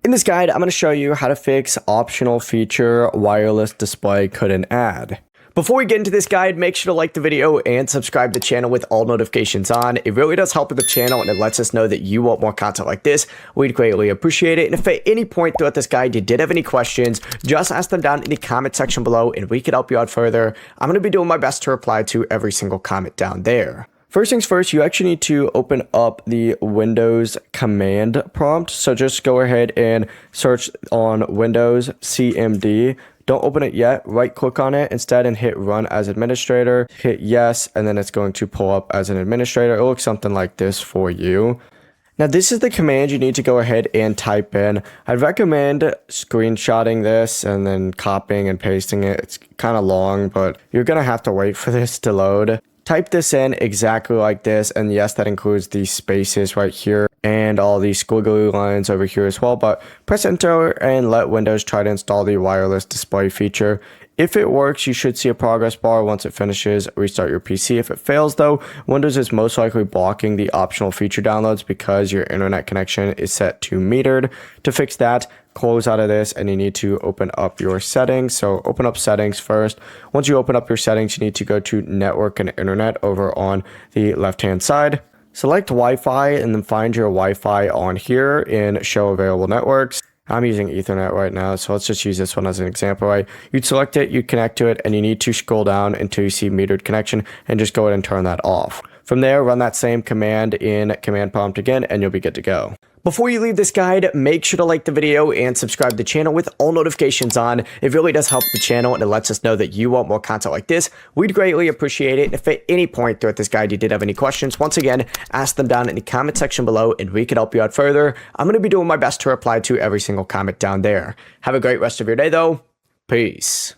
In this guide, I'm going to show you how to fix optional feature wireless display couldn't add. Before we get into this guide, make sure to like the video and subscribe to the channel with all notifications on. It really does help with the channel and it lets us know that you want more content like this. We'd greatly appreciate it. And if at any point throughout this guide you did have any questions, just ask them down in the comment section below and we could help you out further. I'm going to be doing my best to reply to every single comment down there. First things first, you actually need to open up the Windows command prompt. So just go ahead and search on Windows CMD. Don't open it yet, right click on it instead and hit run as administrator, hit yes, and then it's going to pull up as an administrator. It looks something like this for you. Now this is the command you need to go ahead and type in. I'd recommend screenshotting this and then copying and pasting it. It's kind of long, but you're gonna have to wait for this to load. Type this in exactly like this, and yes, that includes these spaces right here and all these squiggly lines over here as well, but press enter and let Windows try to install the wireless display feature. If it works, you should see a progress bar. Once it finishes, restart your PC. If it fails though, Windows is most likely blocking the optional feature downloads because your internet connection is set to metered. To fix that, close out of this and you need to open up your settings. So open up settings first. Once you open up your settings, you need to go to network and internet over on the left hand side. Select Wi-Fi and then find your Wi-Fi on here in show available networks. I'm using Ethernet right now, so let's just use this one as an example, right? You'd select it, you connect to it, and you need to scroll down until you see metered connection and just go ahead and turn that off. From there, run that same command in command prompt again, and you'll be good to go. Before you leave this guide, make sure to like the video and subscribe to the channel with all notifications on. It really does help the channel and it lets us know that you want more content like this. We'd greatly appreciate it. And if at any point throughout this guide you did have any questions, once again, ask them down in the comment section below and we can help you out further. I'm going to be doing my best to reply to every single comment down there. Have a great rest of your day though. Peace.